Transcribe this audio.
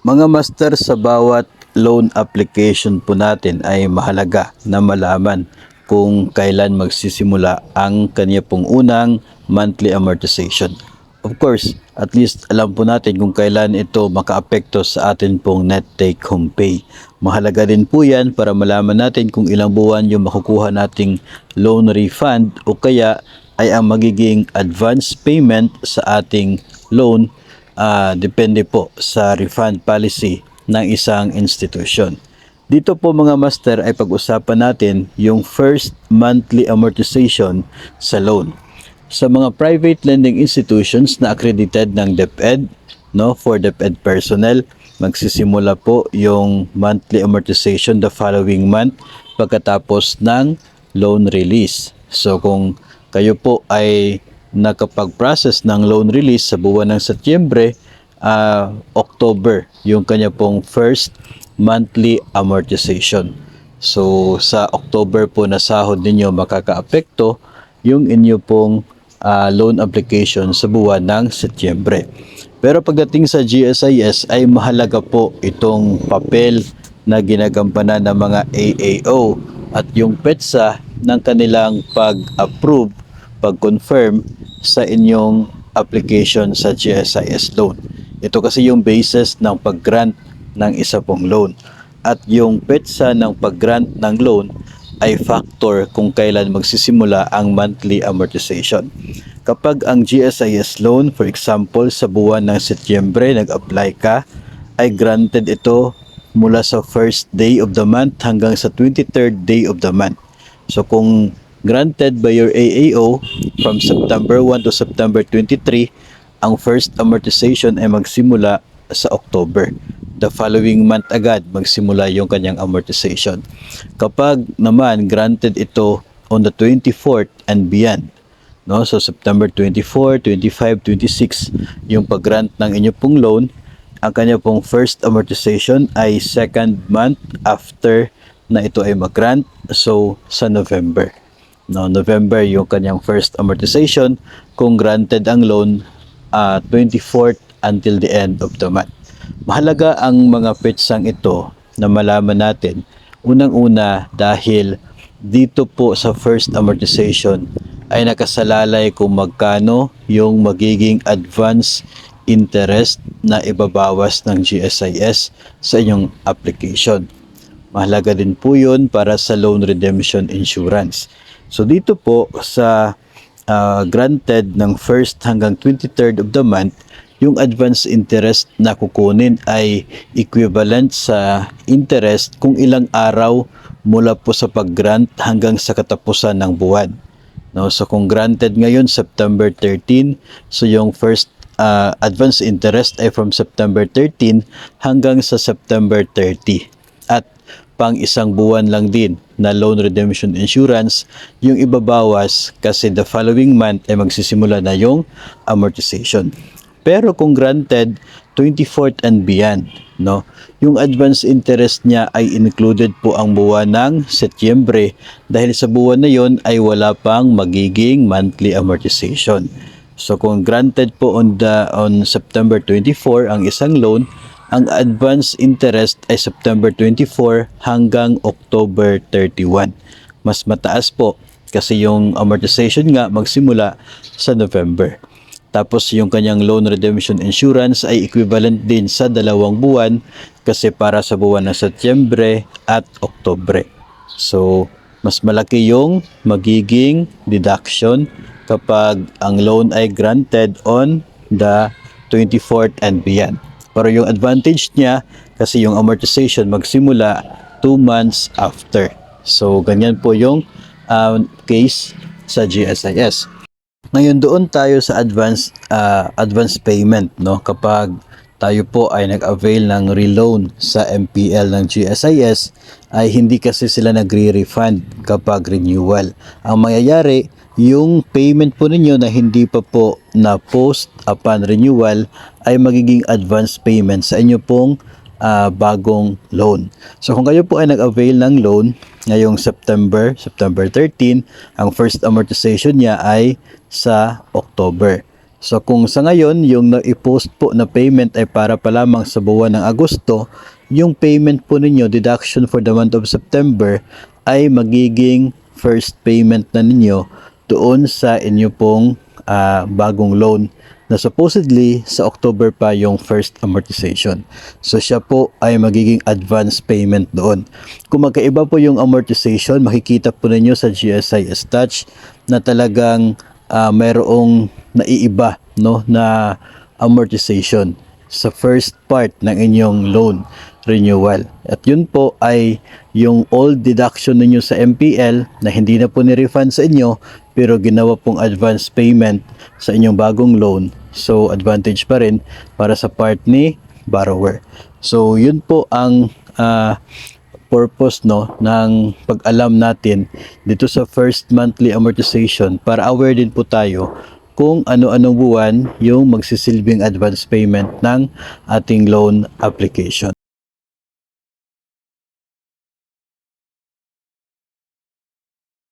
Mga master, sa bawat loan application po natin ay mahalaga na malaman kung kailan magsisimula ang kanya pong unang monthly amortization. Of course, at least alam po natin kung kailan ito makaapekto sa atin pong net take home pay. Mahalaga din po yan para malaman natin kung ilang buwan yung makukuha nating loan refund o kaya ay ang magiging advance payment sa ating loan. Depende po sa refund policy ng isang institution. Dito po mga master ay pag-usapan natin yung first monthly amortization sa loan. Sa mga private lending institutions na accredited ng DepEd, for DepEd personnel, magsisimula po yung monthly amortization the following month pagkatapos ng loan release. So kung kayo po ay nakapag-process ng loan release sa buwan ng Setyembre, October yung kanya pong first monthly amortization. So sa October po na sahod ninyo makakaapekto yung inyo pong loan application sa buwan ng Setyembre. Pero pagdating sa GSIS ay mahalaga po itong papel na ginagampanan ng mga AAO at yung PETSA ng kanilang pag-approve, pag-confirm sa inyong application sa GSIS loan. Ito kasi yung basis ng pag-grant ng isa pong loan. At yung PETSA ng pag-grant ng loan ay factor kung kailan magsisimula ang monthly amortization. Kapag ang GSIS loan, for example, sa buwan ng Setyembre nag-apply ka, ay granted ito mula sa first day of the month hanggang sa 23rd day of the month. So kung granted by your AAO from September 1 to September 23, ang first amortization ay magsimula sa October. The following month agad magsimula yung kanyang amortization. Kapag naman granted ito on the 24th and beyond, so September 24, 25, 26 yung pag-grant ng inyo pong loan, ang kanya pong first amortization ay second month after na ito ay mag-grant, so sa November. November yung kanyang first amortization kung granted ang loan 24th until the end of the month. Mahalaga ang mga petsang ito na malaman natin. Unang-una dahil dito po sa first amortization ay nakasalalay kung magkano yung magiging advance interest na ibabawas ng GSIS sa inyong application. Mahalaga din po yun para sa loan redemption insurance. So dito po sa granted ng 1st hanggang 23rd of the month, yung advance interest na kukunin ay equivalent sa interest kung ilang araw mula po sa pag-grant hanggang sa katapusan ng buwan. So kung granted ngayon September 13, so yung first advance interest ay from September 13 hanggang sa September 30. At pang isang buwan lang din na loan redemption insurance yung ibabawas kasi the following month ay magsisimula na yung amortization. Pero kung granted 24th and beyond, yung advance interest niya ay included po ang buwan ng Setyembre dahil sa buwan na yon ay wala pang magiging monthly amortization. So kung granted po on September 24 ang isang loan, ang advance interest ay September 24 hanggang October 31. Mas mataas po kasi yung amortization nga magsimula sa November. Tapos yung kanyang loan redemption insurance ay equivalent din sa 2 buwan kasi para sa buwan ng Setyembre at Oktubre. So mas malaki yung magiging deduction kapag ang loan ay granted on the 24th and beyond. Pero yung advantage niya, kasi yung amortization magsimula 2 months after. So, ganyan po yung case sa GSIS. Ngayon doon tayo sa advance payment. Kapag tayo po ay nag-avail ng reloan sa MPL ng GSIS, ay hindi kasi sila nagre-refund kapag renewal. Ang mangyayari, yung payment po ninyo na hindi pa po na post upon renewal ay magiging advance payment sa inyo pong bagong loan. So kung kayo po ay nag-avail ng loan ngayong September 13, ang first amortization niya ay sa October. So kung sa ngayon yung na-post po na payment ay para pa lamang sa buwan ng Agosto, yung payment po ninyo, deduction for the month of September, ay magiging first payment na ninyo doon sa inyo pong bagong loan na supposedly sa October pa yung first amortization. So siya po ay magiging advance payment doon. Kung magkaiba po yung amortization, makikita po ninyo sa GSIS Touch na talagang mayroong naiiba no na amortization sa first part ng inyong loan renewal. At yun po ay yung old deduction ninyo sa MPL na hindi na po ni-refund sa inyo pero ginawa pong advance payment sa inyong bagong loan. So advantage pa rin para sa part ni borrower. So yun po ang purpose no ng pag-alam natin dito sa first monthly amortization para aware din po tayo kung ano-anong buwan yung magsisilbing advance payment ng ating loan application.